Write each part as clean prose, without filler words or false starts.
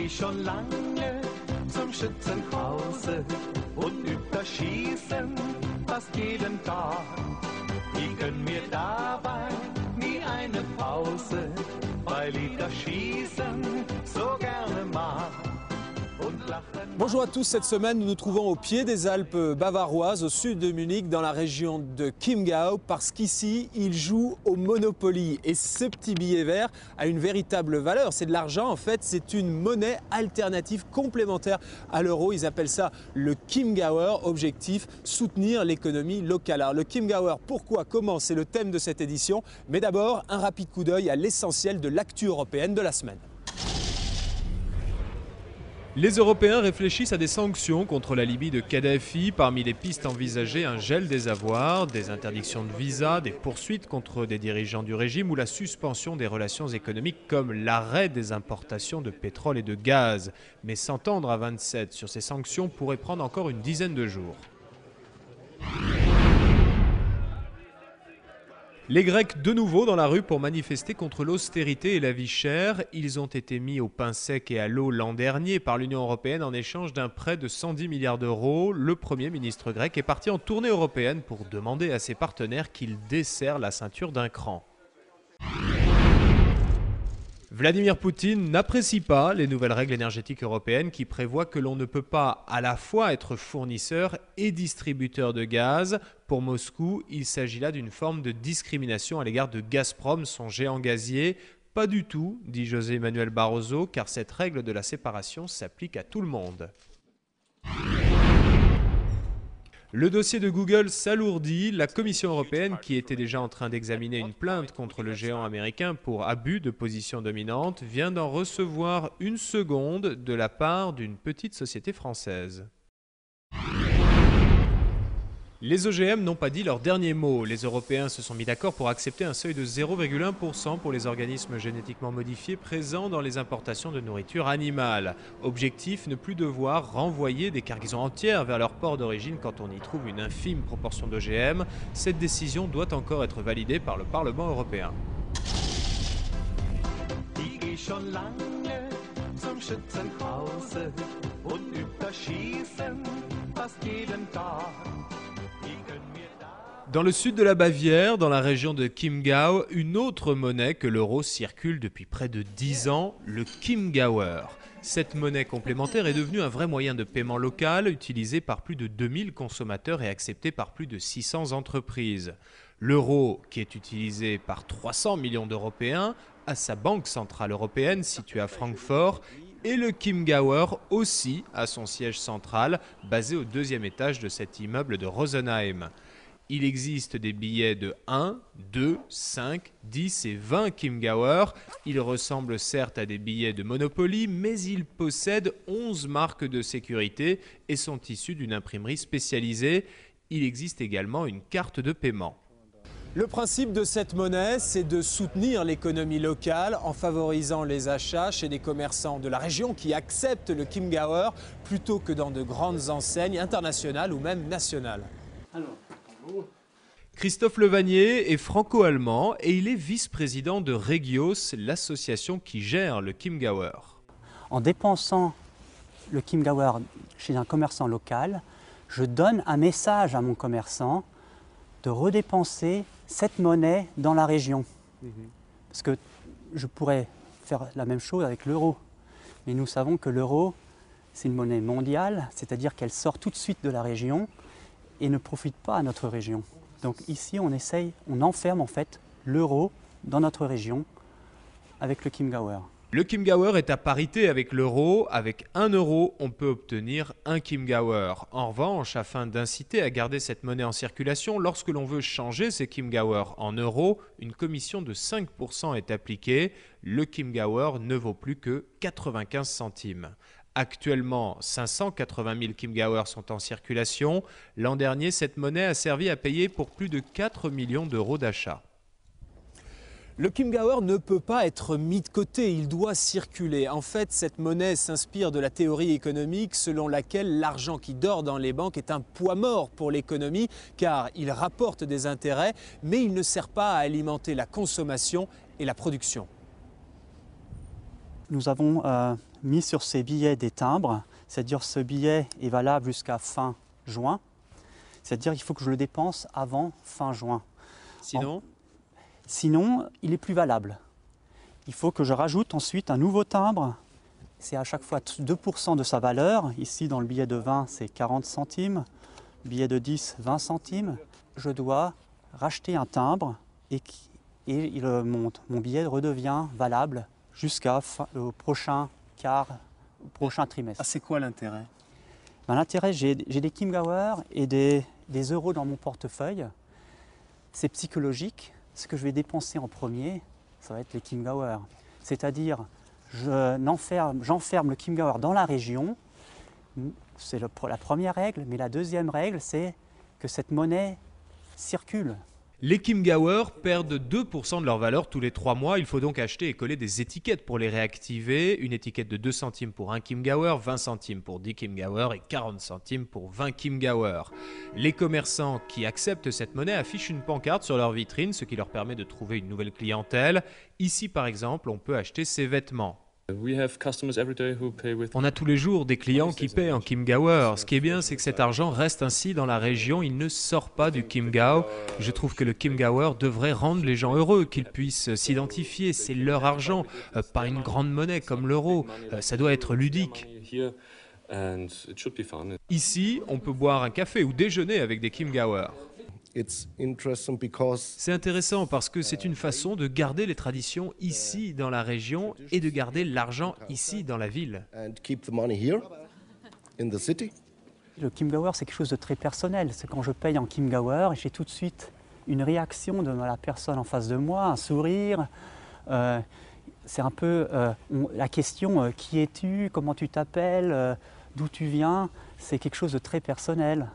geh schon lange zum Schützenhause und üb das Schießen fast jeden Tag. Ich gönn mir dabei nie eine Pause, weil ich das Schießen so gerne mag. Bonjour à tous, cette semaine nous nous trouvons au pied des Alpes bavaroises, au sud de Munich, dans la région de Chiemgau, parce qu'ici il joue au Monopoly. Et ce petit billet vert a une véritable valeur, c'est de l'argent en fait, c'est une monnaie alternative complémentaire à l'euro. Ils appellent ça le Chiemgauer, objectif soutenir l'économie locale. Alors le Chiemgauer, pourquoi, comment, c'est le thème de cette édition. Mais d'abord, un rapide coup d'œil à l'essentiel de l'actu européenne de la semaine. Les Européens réfléchissent à des sanctions contre la Libye de Kadhafi. Parmi les pistes envisagées, un gel des avoirs, des interdictions de visa, des poursuites contre des dirigeants du régime ou la suspension des relations économiques comme l'arrêt des importations de pétrole et de gaz. Mais s'entendre à 27 sur ces sanctions pourrait prendre encore une dizaine de jours. Les Grecs de nouveau dans la rue pour manifester contre l'austérité et la vie chère. Ils ont été mis au pain sec et à l'eau l'an dernier par l'Union européenne en échange d'un prêt de 110 milliards d'euros. Le Premier ministre grec est parti en tournée européenne pour demander à ses partenaires qu'ils desserrent la ceinture d'un cran. Vladimir Poutine n'apprécie pas les nouvelles règles énergétiques européennes qui prévoient que l'on ne peut pas à la fois être fournisseur et distributeur de gaz. Pour Moscou, il s'agit là d'une forme de discrimination à l'égard de Gazprom, son géant gazier. Pas du tout, dit José Manuel Barroso, car cette règle de la séparation s'applique à tout le monde. Le dossier de Google s'alourdit. La Commission européenne, qui était déjà en train d'examiner une plainte contre le géant américain pour abus de position dominante, vient d'en recevoir une seconde de la part d'une petite société française. Les OGM n'ont pas dit leur dernier mot. Les Européens se sont mis d'accord pour accepter un seuil de 0,1% pour les organismes génétiquement modifiés présents dans les importations de nourriture animale. Objectif, ne plus devoir renvoyer des cargaisons entières vers leur port d'origine quand on y trouve une infime proportion d'OGM. Cette décision doit encore être validée par le Parlement européen. Dans le sud de la Bavière, dans la région de Chiemgau, une autre monnaie que l'euro circule depuis près de 10 ans, le Chiemgauer. Cette monnaie complémentaire est devenue un vrai moyen de paiement local, utilisé par plus de 2000 consommateurs et accepté par plus de 600 entreprises. L'euro, qui est utilisé par 300 millions d'Européens, a sa banque centrale européenne située à Francfort, et le Chiemgauer aussi a son siège central, basé au 2e étage de cet immeuble de Rosenheim. Il existe des billets de 1, 2, 5, 10 et 20 Chiemgauer. Ils ressemblent certes à des billets de Monopoly, mais ils possèdent 11 marques de sécurité et sont issus d'une imprimerie spécialisée. Il existe également une carte de paiement. Le principe de cette monnaie, c'est de soutenir l'économie locale en favorisant les achats chez des commerçants de la région qui acceptent le Chiemgauer plutôt que dans de grandes enseignes internationales ou même nationales. Christophe Levanier est franco-allemand et il est vice-président de Regios, l'association qui gère le Chiemgauer. En dépensant le Chiemgauer chez un commerçant local, je donne un message à mon commerçant de redépenser cette monnaie dans la région. Parce que je pourrais faire la même chose avec l'euro. Mais nous savons que l'euro, c'est une monnaie mondiale, c'est-à-dire qu'elle sort tout de suite de la région et ne profite pas à notre région. Donc ici, on enferme en fait l'euro dans notre région avec le Chiemgauer. Le Chiemgauer est à parité avec l'euro. Avec 1 euro, on peut obtenir un Chiemgauer. En revanche, afin d'inciter à garder cette monnaie en circulation, lorsque l'on veut changer ces Chiemgauer en euros, une commission de 5% est appliquée. Le Chiemgauer ne vaut plus que 95 centimes. Actuellement, 580 000 Chiemgauer sont en circulation. L'an dernier, cette monnaie a servi à payer pour plus de 4 millions d'euros d'achat. Le Chiemgauer ne peut pas être mis de côté, il doit circuler. En fait, cette monnaie s'inspire de la théorie économique selon laquelle l'argent qui dort dans les banques est un poids mort pour l'économie car il rapporte des intérêts, mais il ne sert pas à alimenter la consommation et la production. Nous avons mis sur ces billets des timbres, c'est-à-dire ce billet est valable jusqu'à fin juin, c'est-à-dire qu'il faut que je le dépense avant fin juin. Sinon, Sinon, il est plus valable. Il faut que je rajoute ensuite un nouveau timbre. C'est à chaque fois 2% de sa valeur. Ici, dans le billet de 20, c'est 40 centimes. Billet de 10, 20 centimes. Je dois racheter un timbre et mon billet redevient valable jusqu'au prochain trimestre. ah, c'est quoi l'intérêt? Ben, l'intérêt, j'ai des Kimgauer et des euros dans mon portefeuille. C'est psychologique. Ce que je vais dépenser en premier, ça va être les Kimgauer. C'est-à-dire, j'enferme le Kimgauer dans la région. C'est la première règle, mais la deuxième règle, c'est que cette monnaie circule. Les Kimgauer perdent 2% de leur valeur tous les 3 mois. Il faut donc acheter et coller des étiquettes pour les réactiver. Une étiquette de 2 centimes pour 1 Kimgauer, 20 centimes pour 10 Kimgauer et 40 centimes pour 20 Kimgauer. Les commerçants qui acceptent cette monnaie affichent une pancarte sur leur vitrine, ce qui leur permet de trouver une nouvelle clientèle. Ici, par exemple, on peut acheter ses vêtements. On a tous les jours des clients qui paient en Kimgauer. Ce qui est bien, c'est que cet argent reste ainsi dans la région, il ne sort pas du Kimgau. Je trouve que le Kimgauer devrait rendre les gens heureux, qu'ils puissent s'identifier. C'est leur argent, pas une grande monnaie comme l'euro. Ça doit être ludique. Ici, on peut boire un café ou déjeuner avec des Kimgauer. C'est intéressant parce que c'est une façon de garder les traditions ici dans la région et de garder l'argent ici dans la ville. Le Kimgauer, c'est quelque chose de très personnel. C'est quand je paye en Kimgauer, j'ai tout de suite une réaction de la personne en face de moi, un sourire. C'est un peu la question qui es-tu, comment tu t'appelles, d'où tu viens. C'est quelque chose de très personnel.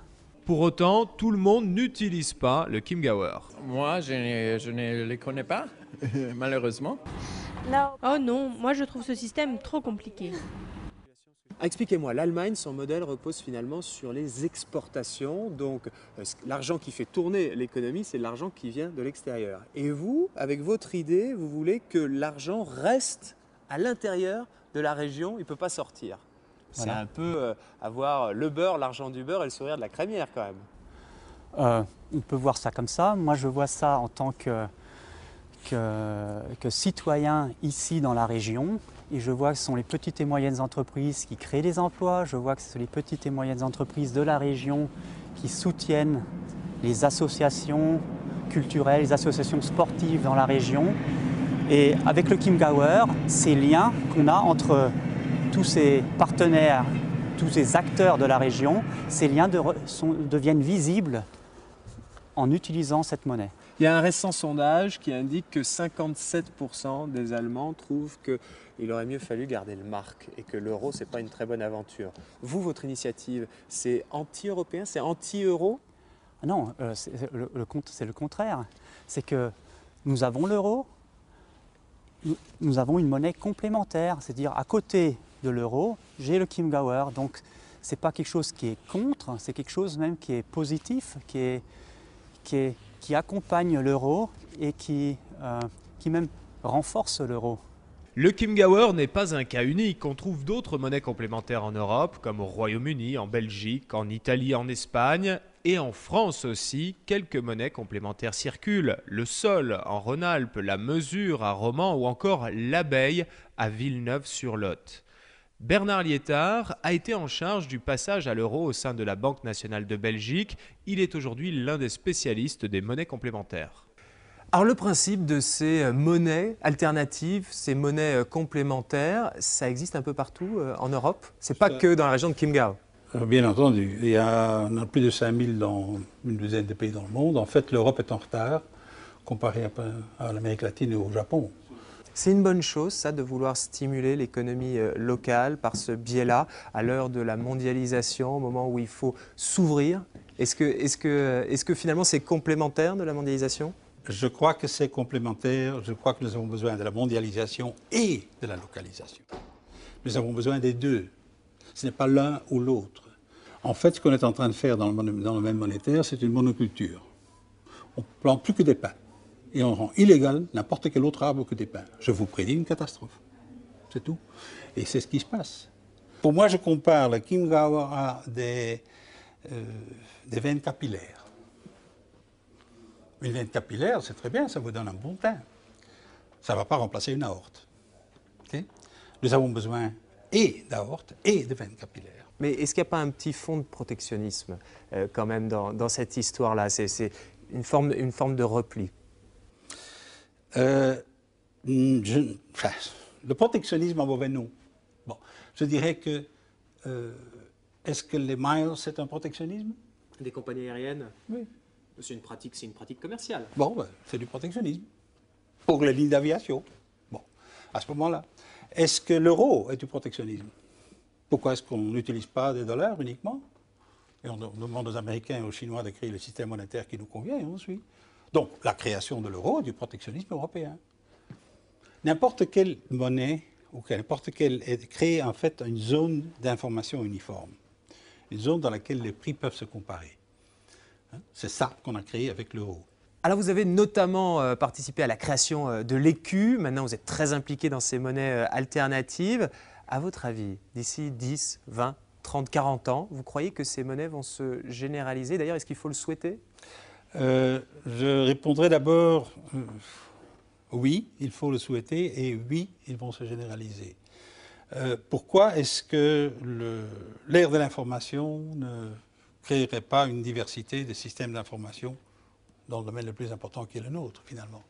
Pour autant, tout le monde n'utilise pas le Kimgauer. Moi, je ne les connais pas, malheureusement. Oh non, moi je trouve ce système trop compliqué. Expliquez-moi, l'Allemagne, son modèle repose finalement sur les exportations. Donc l'argent qui fait tourner l'économie, c'est l'argent qui vient de l'extérieur. Et vous, avec votre idée, vous voulez que l'argent reste à l'intérieur de la région, il ne peut pas sortir. C'est un peu avoir le beurre, l'argent du beurre et le sourire de la crémière quand même. On peut voir ça comme ça. Moi, je vois ça en tant que citoyen ici dans la région. Et je vois que ce sont les petites et moyennes entreprises qui créent des emplois. Je vois que ce sont les petites et moyennes entreprises de la région qui soutiennent les associations culturelles, les associations sportives dans la région. Et avec le Kimgauer, ces liens qu'on a entre tous ces partenaires, tous ces acteurs de la région, ces liens deviennent visibles en utilisant cette monnaie. Il y a un récent sondage qui indique que 57% des Allemands trouvent qu'il aurait mieux fallu garder le mark et que l'euro, ce n'est pas une très bonne aventure. Vous, votre initiative, c'est anti-européen, c'est anti-euro? Non, c'est le contraire. C'est que nous avons l'euro, nous avons une monnaie complémentaire, c'est-à-dire à côté de l'euro, j'ai le Kimgauer. Donc, ce n'est pas quelque chose qui est contre, c'est quelque chose même qui est positif, qui accompagne l'euro et qui même renforce l'euro. Le Kimgauer n'est pas un cas unique. On trouve d'autres monnaies complémentaires en Europe, comme au Royaume-Uni, en Belgique, en Italie, en Espagne et en France aussi. Quelques monnaies complémentaires circulent. Le sol en Rhône-Alpes, la mesure à Romans ou encore l'abeille à Villeneuve-sur-Lot. Bernard Liétard a été en charge du passage à l'euro au sein de la Banque nationale de Belgique. Il est aujourd'hui l'un des spécialistes des monnaies complémentaires. Alors le principe de ces monnaies alternatives, ces monnaies complémentaires, ça existe un peu partout en Europe? C'est pas que dans la région de Chiemgau? Bien entendu. On a plus de 5000 dans une douzaine de pays dans le monde. En fait, l'Europe est en retard comparé à l'Amérique latine et au Japon. C'est une bonne chose, ça, de vouloir stimuler l'économie locale par ce biais-là, à l'heure de la mondialisation, au moment où il faut s'ouvrir. Est-ce que finalement c'est complémentaire de la mondialisation? Je crois que c'est complémentaire. Je crois que nous avons besoin de la mondialisation et de la localisation. Nous avons besoin des deux. Ce n'est pas l'un ou l'autre. En fait, ce qu'on est en train de faire dans le domaine monétaire, c'est une monoculture. On ne plante plus que des pins. Et on rend illégal n'importe quel autre arbre que des pins. Je vous prédis une catastrophe. c'est tout. Et c'est ce qui se passe. Pour moi, je compare le Chiemgauer à des veines capillaires. Une veine capillaire, c'est très bien, ça vous donne un bon teint. Ça ne va pas remplacer une aorte. Okay? Nous avons besoin et d'aorte et de veines capillaires. Mais est-ce qu'il n'y a pas un petit fond de protectionnisme quand même dans cette histoire-là? C'est une forme de repli. Le protectionnisme en mauvais nom. Bon, je dirais que est-ce que les miles c'est un protectionnisme? Des compagnies aériennes? Oui. C'est une pratique commerciale. Bon, ben, c'est du protectionnisme pour les lignes d'aviation. Bon, à ce moment-là, est-ce que l'euro est du protectionnisme? Pourquoi est-ce qu'on n'utilise pas des dollars uniquement? Et on demande aux Américains et aux Chinois de créer le système monétaire qui nous convient et on suit. Donc, la création de l'euro est du protectionnisme européen. N'importe quelle monnaie ou n'importe quelle crée en fait une zone d'information uniforme, une zone dans laquelle les prix peuvent se comparer. C'est ça qu'on a créé avec l'euro. Alors vous avez notamment participé à la création de l'écu. Maintenant, vous êtes très impliqué dans ces monnaies alternatives. À votre avis, d'ici 10, 20, 30, 40 ans, vous croyez que ces monnaies vont se généraliser? D'ailleurs, est-ce qu'il faut le souhaiter? Je répondrai d'abord oui, il faut le souhaiter et oui, ils vont se généraliser. Pourquoi est-ce que l'ère de l'information ne créerait pas une diversité de systèmes d'information dans le domaine le plus important qui est le nôtre, finalement?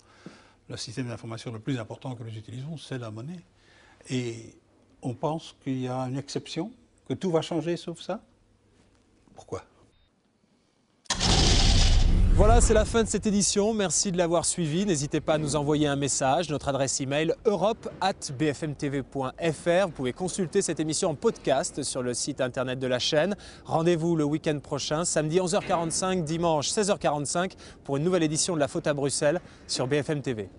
Le système d'information le plus important que nous utilisons, c'est la monnaie. Et on pense qu'il y a une exception, que tout va changer sauf ça? Pourquoi? Voilà, c'est la fin de cette édition. Merci de l'avoir suivi. N'hésitez pas à nous envoyer un message. Notre adresse email europe@bfmtv.fr. Vous pouvez consulter cette émission en podcast sur le site internet de la chaîne. Rendez-vous le week-end prochain, samedi 11h45, dimanche 16h45 pour une nouvelle édition de La Faute à Bruxelles sur BFM TV.